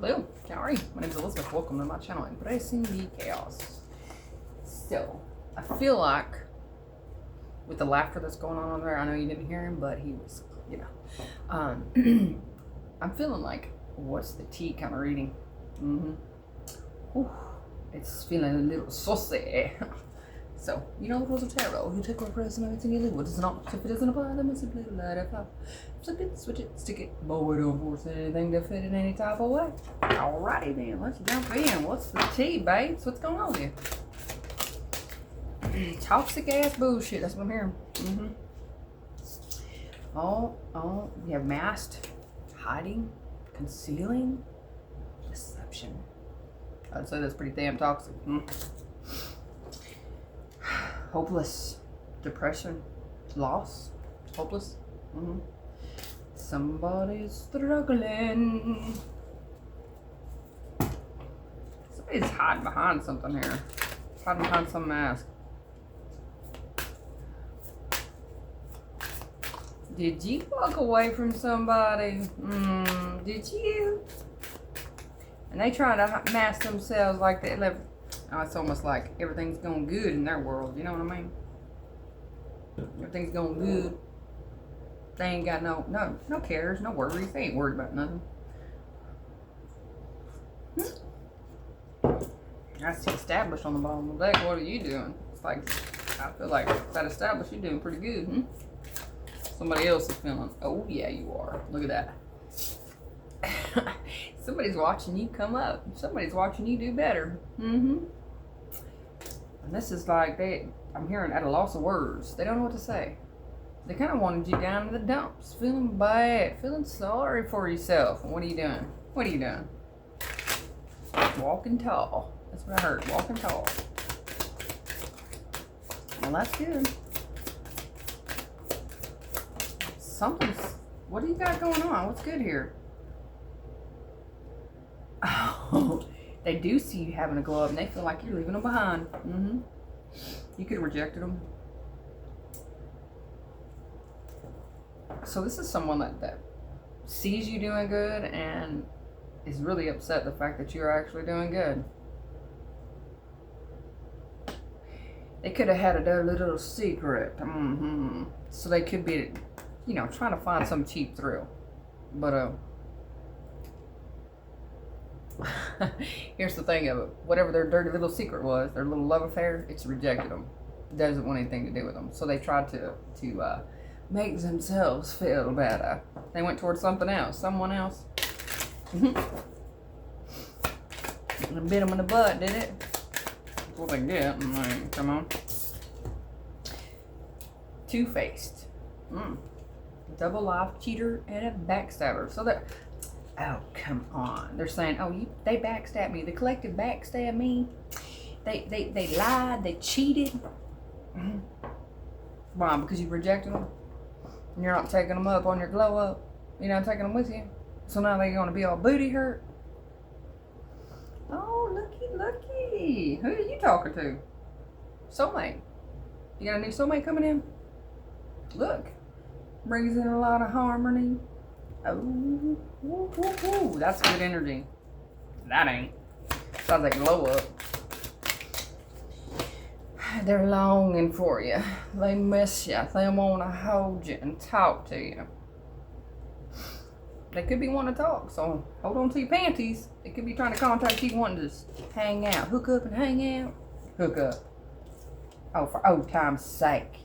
Hello, how are you? My name is Elizabeth. Welcome to my channel, Embracing the Chaos. So, I feel like with the laughter that's going on there, I know you didn't hear him, but he was, I'm feeling like, what's the tea kind of reading? It's feeling a little saucy. So, you know the rules of tarot. You take one person and anything you leave. What does not? If it doesn't apply, then it's simply let it fly. Flip it, switch it, stick it. But we don't force anything to fit in any type of way. Alrighty then, let's jump in. What's the tea, babes? What's going on here? Toxic ass bullshit. That's what I'm hearing. We have masked, hiding, concealing, deception. I'd say that's pretty damn toxic. Hopeless, depression, loss, hopeless. Somebody's struggling. Somebody's hiding behind something here. Hiding behind some mask. Did you walk away from somebody? Did you? And they try to mask themselves like they live. Oh, it's almost like everything's going good in their world. You know what I mean? Everything's going good. They ain't got no cares, no worries. They ain't worried about nothing. That's established on the bottom of the deck. What are you doing? It's like, I feel like that established, you're doing pretty good. Somebody else is feeling, oh yeah, you are. Look at that. Somebody's watching you come up. Somebody's watching you do better. And this is like, I'm hearing at a loss of words. They don't know what to say. They kind of wanted you down in the dumps, feeling bad, feeling sorry for yourself. And what are you doing? What are you doing? Walking tall. That's what I heard. Walking tall. Well, that's good. What do you got going on? What's good here? Oh, they do see you having a glow up and they feel like you're leaving them behind. You could have rejected them. So this is someone that sees you doing good and is really upset the fact that you're actually doing good. They could have had a little secret. So they could be, trying to find some cheap thrill. But here's the thing of it. Whatever their dirty little secret was, their little love affair, it's rejected them. Doesn't want anything to do with them. So they tried to make themselves feel better. They went towards something else, someone else. Bit them in the butt, did it? That's what they get. Come on. Two-faced. Double life cheater and a backstabber. So that. Oh, come on. They're saying, they backstabbed me. The collective backstabbed me. They lied. They cheated. Why? Because you rejected them? And you're not taking them up on your glow up? You're not taking them with you? So now they're going to be all booty hurt? Oh, looky. Who are you talking to? Soulmate. You got a new soulmate coming in? Look. Brings in a lot of harmony. Oh, that's good energy. That ain't. Sounds like glow up. They're longing for you. They miss you. They want to hold you and talk to you. They could be wanting to talk, so hold on to your panties. They could be trying to contact you, wanting to just hang out. Hook up and hang out. Hook up. Oh, for old time's sake,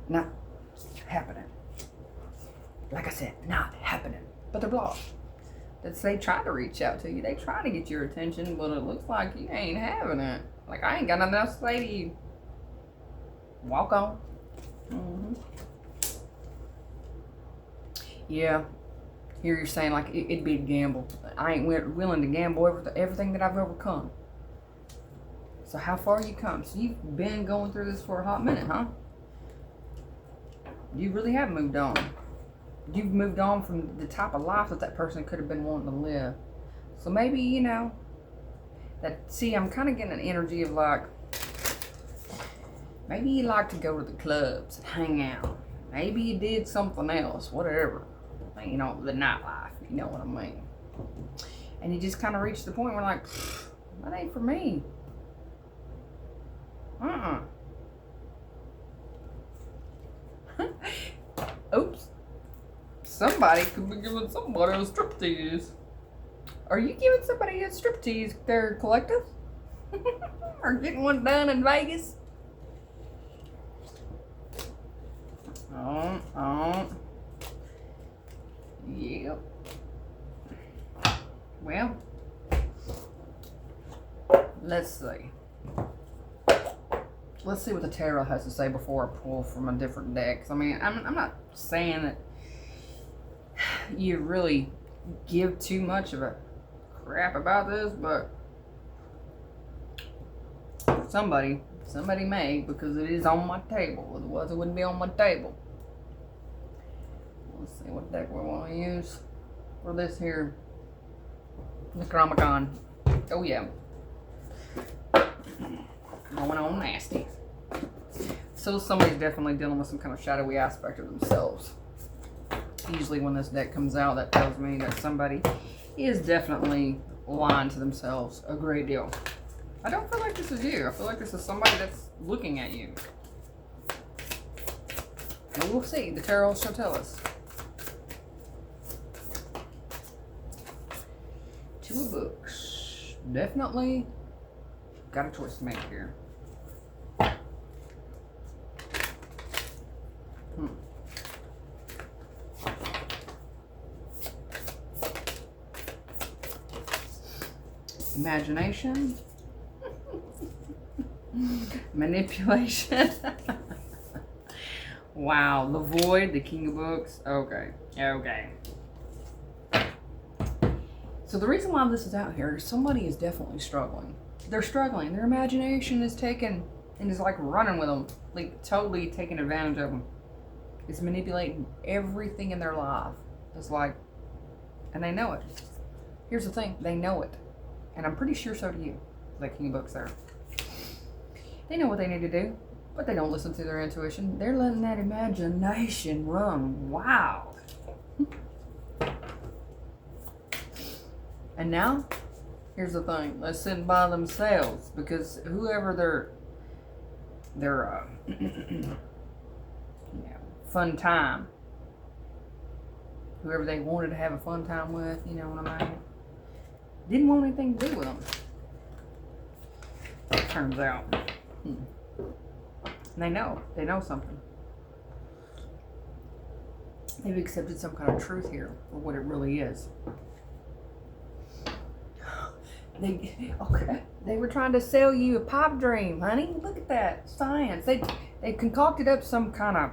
Not happening. Like I said, not happening. But they're blocked. They try to reach out to you. They try to get your attention, but it looks like you ain't having it. Like, I ain't got nothing else to say to you. Walk on. Yeah. Here you're saying, like, it'd be a gamble. I ain't willing to gamble everything that I've overcome. So how far you come? So you've been going through this for a hot minute, huh? You really have moved on. You've moved on from the type of life that person could have been wanting to live. So maybe, I'm kind of getting an energy of like, maybe you like to go to the clubs and hang out. Maybe you did something else, whatever. The nightlife. if you know what I mean. And you just kind of reach the point where like, that ain't for me. Oops. Somebody could be giving somebody a striptease. Are you giving somebody a striptease there, collective? Or getting one done in Vegas? Yep. Well, let's see. Let's see what the tarot has to say before I pull from a different deck. 'Cause I mean, I'm not saying that you really give too much of a crap about this, but somebody may, because it is on my table. Otherwise, it wouldn't be on my table. Let's see what deck we want to use for this here Necronomicon. Oh yeah. Going on nasty. So somebody's definitely dealing with some kind of shadowy aspect of themselves. Usually when this deck comes out, that tells me that somebody is definitely lying to themselves a great deal. I don't feel like this is you. I feel like this is somebody that's looking at you. And we'll see. The tarot shall tell us. Two of books. Definitely got a choice to make here. Imagination. Manipulation. Wow. The Void, the King of Books. Okay. So the reason why this is out here is somebody is definitely struggling. They're struggling. Their imagination is taken and is like running with them. Like totally taking advantage of them. It's manipulating everything in their life. It's like, and they know it. Here's the thing. They know it. And I'm pretty sure so do you. That King of Books there. They know what they need to do, but they don't listen to their intuition. They're letting that imagination run wild. And now, here's the thing. They're sitting by themselves because whoever their fun time, whoever they wanted to have a fun time with, you know what I mean, didn't want anything to do with them. It turns out. And they know something. They've accepted some kind of truth here for what it really is. They were trying to sell you a pipe dream, honey. Look at that science. They concocted up some kind of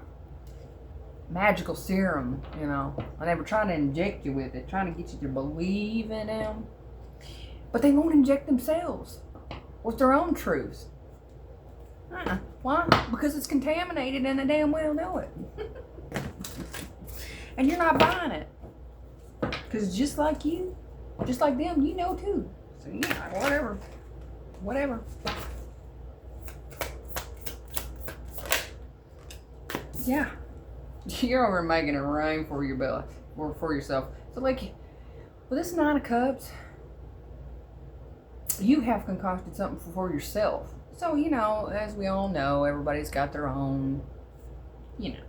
magical serum, you know, and they were trying to inject you with it, trying to get you to believe in them. But they won't inject themselves with their own truths. Why? Because it's contaminated and they damn well know it. And you're not buying it. Because just like you, just like them, you know too. So yeah, whatever. Yeah. You're over making it rain for your belly, or for yourself. So like, with this Nine of Cups, you have concocted something for yourself. So, you know, as we all know, everybody's got their own, you know,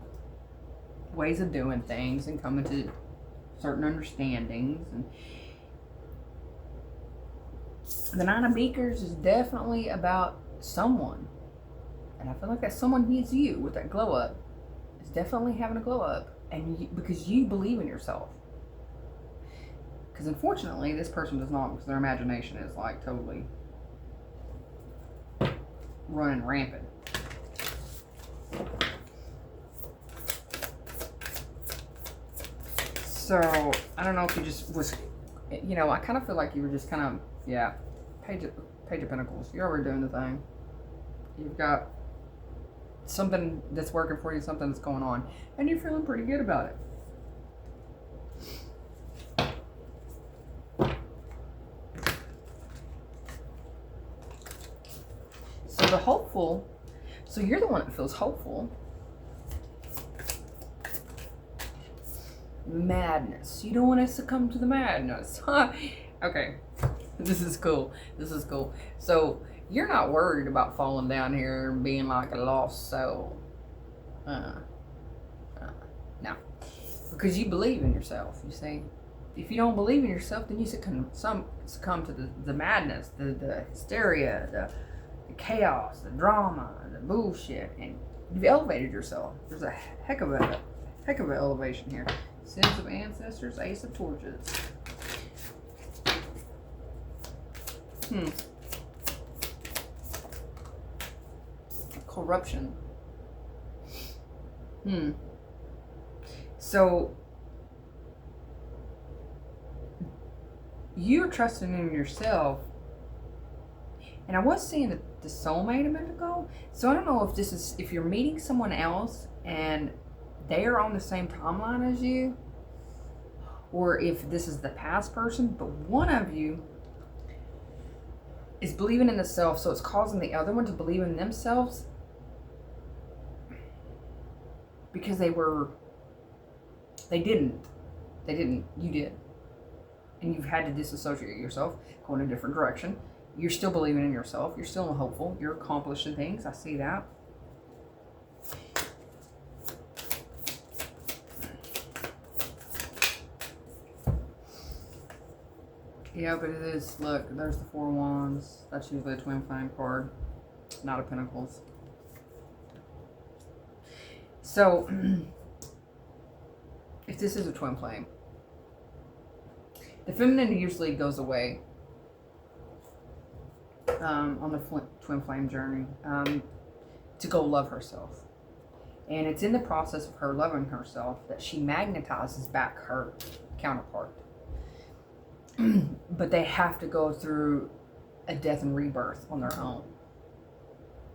ways of doing things and coming to certain understandings. And the Nine of Beakers is definitely about someone. And I feel like that someone is you with that glow up. It's definitely having a glow up. And because you believe in yourself. Because unfortunately, this person does not, because their imagination is like totally running rampant. So, I don't know if you just was, you know, I kind of feel like you were just kind of, yeah, Page of Pentacles. You're already doing the thing. You've got something that's working for you, something that's going on, and you're feeling pretty good about it. So the hopeful, so you're the one that feels hopeful. madness. You don't want to succumb to the madness. Okay, this is cool. This is cool. So you're not worried about falling down here and being like a lost soul. No, because you believe in yourself. You see, if you don't believe in yourself, then you succumb to the madness, the hysteria, the chaos, the drama, the bullshit, and you've elevated yourself. There's a heck of an elevation here. Sins of ancestors, Ace of Torches. Corruption. So you're trusting in yourself. And I was seeing the soulmate a minute ago. So I don't know if you're meeting someone else and they are on the same timeline as you, or if this is the past person, but one of you is believing in the self, so it's causing the other one to believe in themselves because you did. And you've had to disassociate yourself, go in a different direction. You're still believing in yourself. You're still hopeful. You're accomplishing things. I see that. Yeah, but it is. Look, there's the Four of Wands. That's usually a twin flame card, not a Pentacles. So, if this is a twin flame, the feminine usually goes away on the twin flame journey to go love herself. And it's in the process of her loving herself that she magnetizes back her counterpart. But they have to go through a death and rebirth on their own.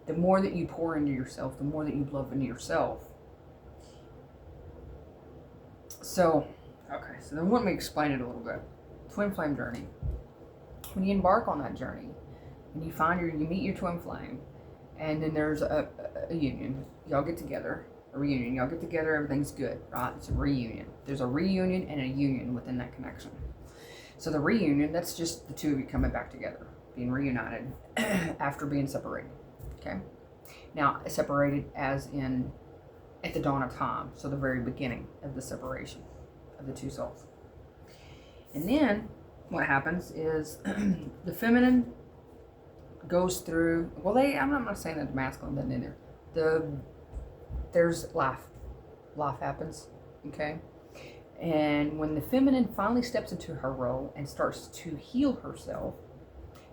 The more that you pour into yourself, the more that you love into yourself. So, okay, so then let me explain it a little bit. Twin flame journey. When you embark on that journey, and you meet your twin flame, and then there's a union. Y'all get together, a reunion. Y'all get together, everything's good, right? It's a reunion. There's a reunion and a union within that connection. So the reunion, that's just the two of you coming back together, being reunited after being separated, okay? Now, separated as in at the dawn of time, so the very beginning of the separation of the two souls. And then what happens is the feminine goes through, I'm not saying that the masculine doesn't in there. There's life. Life happens, okay? And when the feminine finally steps into her role and starts to heal herself,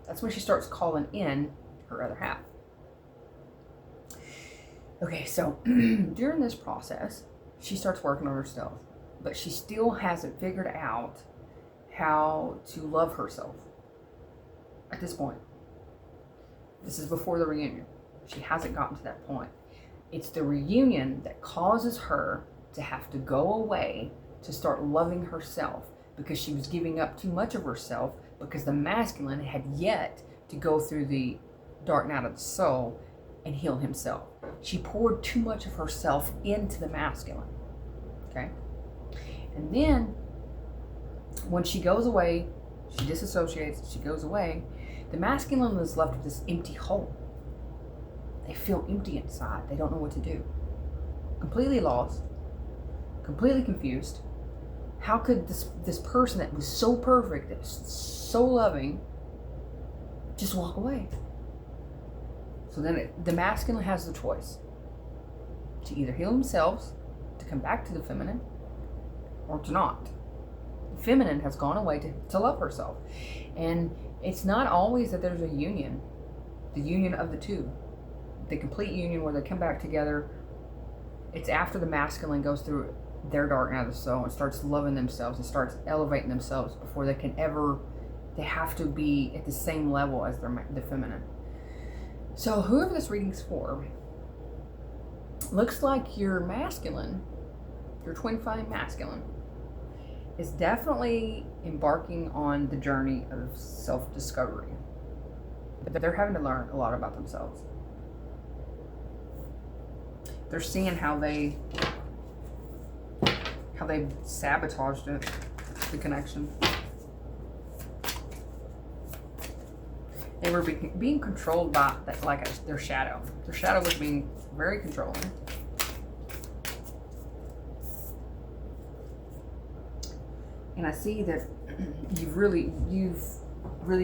that's when she starts calling in her other half. Okay, so during this process, she starts working on herself, but she still hasn't figured out how to love herself at this point. This is before the reunion. She hasn't gotten to that point. It's the reunion that causes her to have to go away to start loving herself, because she was giving up too much of herself, because the masculine had yet to go through the dark night of the soul and heal himself. She poured too much of herself into the masculine, okay? And then when she goes away, she disassociates, she goes away, the masculine is left with this empty hole. They feel empty inside. They don't know what to do. Completely lost, completely confused. How could this person that was so perfect, that was so loving, just walk away? So then the masculine has the choice to either heal themselves, to come back to the feminine, or to not. The feminine has gone away to love herself. And it's not always that there's a union, the union of the two, the complete union where they come back together. It's after the masculine goes through their dark night of the soul and starts loving themselves and starts elevating themselves before they have to be at the same level as the feminine. So whoever this reading's for, looks like your masculine, your twin flame masculine, is definitely embarking on the journey of self-discovery. But they're having to learn a lot about themselves. They're seeing how they how they sabotaged it, the connection. They were being controlled by that, their shadow. Their shadow was being very controlling. And I see that you've really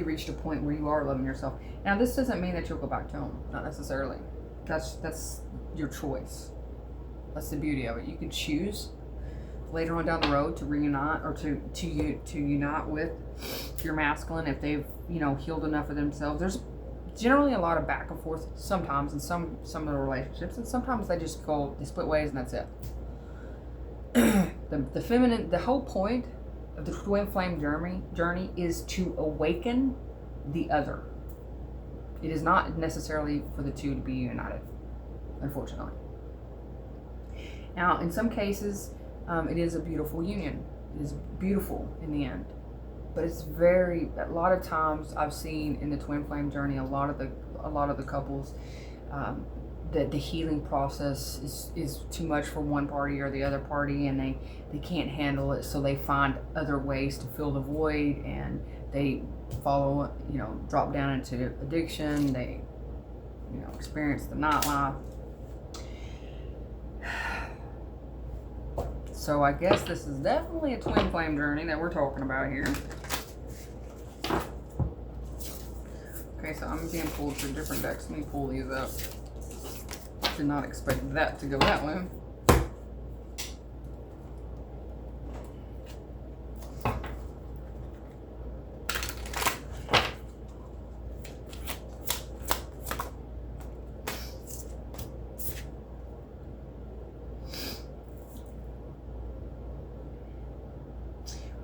reached a point where you are loving yourself. Now, this doesn't mean that you'll go back to them, not necessarily. That's your choice. That's the beauty of it. You can choose later on down the road to reunite, or to unite with your masculine if they've, you know, healed enough of themselves. There's generally a lot of back and forth sometimes in some of the relationships, and sometimes they split ways and that's it. The feminine, the whole point of the twin flame journey is to awaken the other. It is not necessarily for the two to be united, unfortunately. Now, in some cases, it is a beautiful union. It is beautiful in the end, but it's a lot of times I've seen in the twin flame journey, a lot of the couples, that the healing process is too much for one party or the other party, and they can't handle it, so they find other ways to fill the void, and they follow, you know, drop down into addiction. They, you know, experience the nightlife. So I guess this is definitely a twin flame journey that we're talking about here. Okay, so I'm being pulled through different decks. Let me pull these up. Did not expect that to go that way.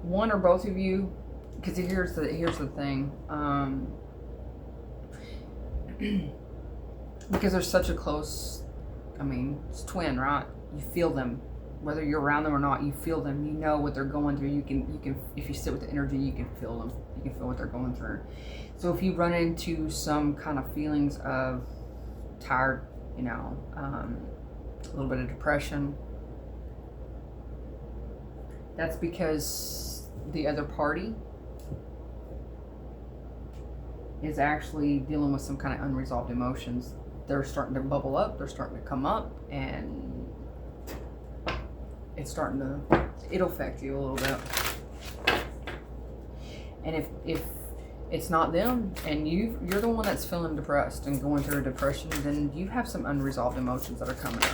One or both of you, because here's the thing. Because they're such a close, I mean, it's twin, right? You feel them, whether you're around them or not. You feel them. You know what they're going through. You can. If you sit with the energy, you can feel them. You can feel what they're going through. So if you run into some kind of feelings of tired, you know, a little bit of depression, that's because the other party is actually dealing with some kind of unresolved emotions. They're starting to bubble up, they're starting to come up, and it'll affect you a little bit. And if it's not them, and you're the one that's feeling depressed and going through a depression, then you have some unresolved emotions that are coming up.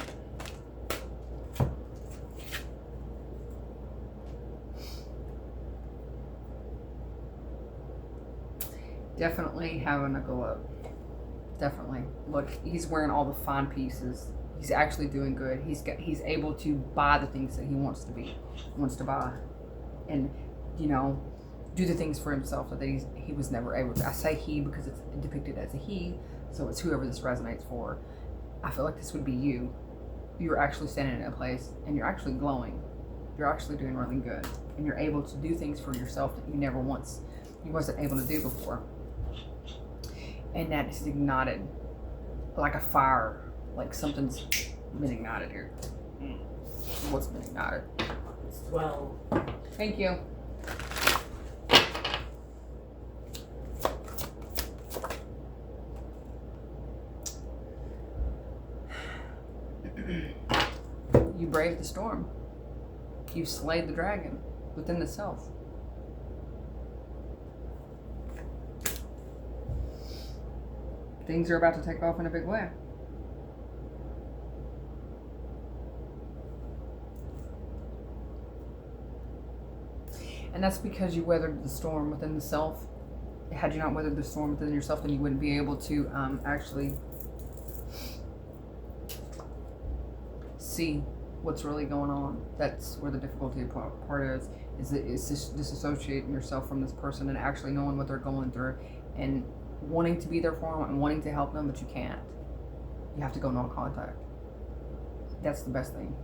Definitely having a go up. Definitely. Look, he's wearing all the fine pieces. He's actually doing good. He's able to buy the things that he wants to buy, and, you know, do the things for himself that he was never able to. I say he because it's depicted as a he, so it's whoever this resonates for. I feel like this would be you. You're actually standing in a place and you're actually glowing. You're actually doing really good, and you're able to do things for yourself that you wasn't able to do before. And that is ignited like a fire, like something's been ignited here. What's been ignited? It's 12. Thank you. You braved the storm. You slayed the dragon within the self. Things are about to take off in a big way. And that's because you weathered the storm within the self. Had you not weathered the storm within yourself, then you wouldn't be able to actually see what's really going on. That's where the difficulty part is disassociating yourself from this person and actually knowing what they're going through and wanting to be there for them and wanting to help them, but you can't. You have to go no contact. That's the best thing.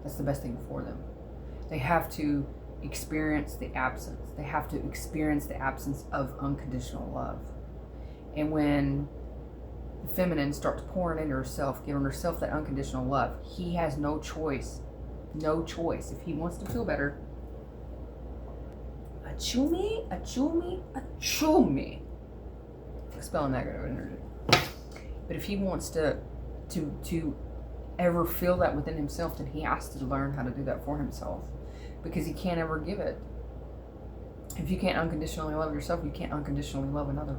That's the best thing for them. They have to experience the absence. They have to experience the absence of unconditional love. And when the feminine starts pouring into herself, giving herself that unconditional love, he has no choice No choice. If he wants to feel better, achumi, achumi, achumi. Spelling negative energy. But if he wants to ever feel that within himself, then he has to learn how to do that for himself, because he can't ever give it. If you can't unconditionally love yourself, you can't unconditionally love another.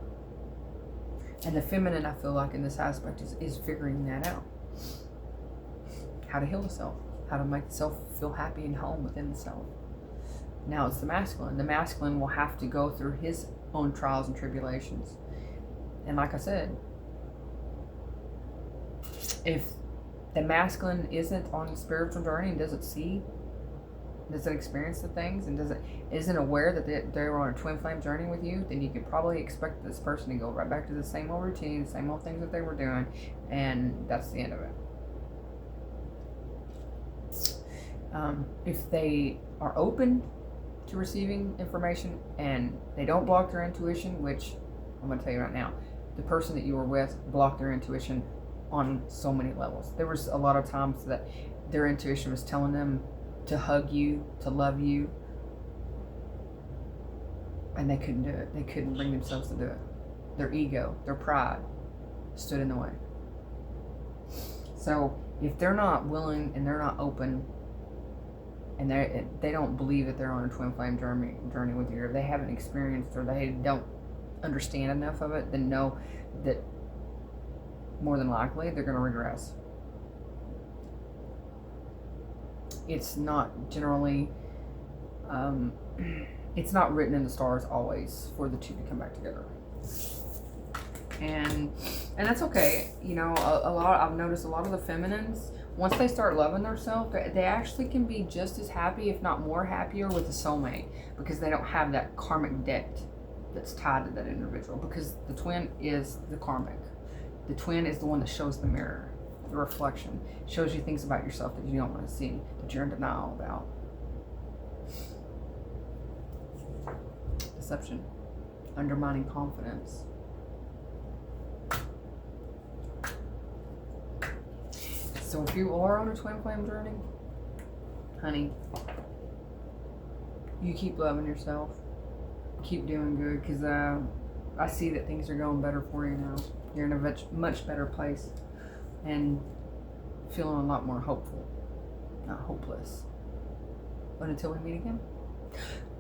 And the feminine, I feel like, in this aspect is figuring that out. How to heal the self, how to make the self feel happy and home within the self. Now it's the masculine. The masculine will have to go through his own trials and tribulations. And like I said, if the masculine isn't on the spiritual journey and doesn't experience the things and isn't aware that they're on a twin flame journey with you, then you could probably expect this person to go right back to the same old routine, the same old things that they were doing, and that's the end of it. If they are open to receiving information and they don't block their intuition, which I'm going to tell you right now, the person that you were with blocked their intuition on so many levels. There was a lot of times that their intuition was telling them to hug you, to love you, and they couldn't do it. They couldn't bring themselves to do it. Their ego, their pride stood in the way. So if they're not willing and they're not open, and they don't believe that they're on a twin flame journey with you, or they haven't experienced, or they don't understand enough of it, then know that more than likely they're going to regress. It's not generally, it's not written in the stars always for the two to come back together. And that's okay. You know, I've noticed a lot of the feminines, once they start loving themselves, they actually can be just as happy, if not more happier, with the soulmate, because they don't have that karmic debt that's tied to that individual, because the twin is the karmic. The twin is the one that shows the mirror, the reflection, shows you things about yourself that you don't want to see, that you're in denial about. Deception, undermining confidence. So if you are on a twin flame journey, honey, you keep loving yourself, keep doing good, because I see that things are going better for you now. You're in a much better place and feeling a lot more hopeful, not hopeless. But until we meet again,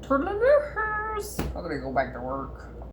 toodaloo-hoos. I'm gonna go back to work.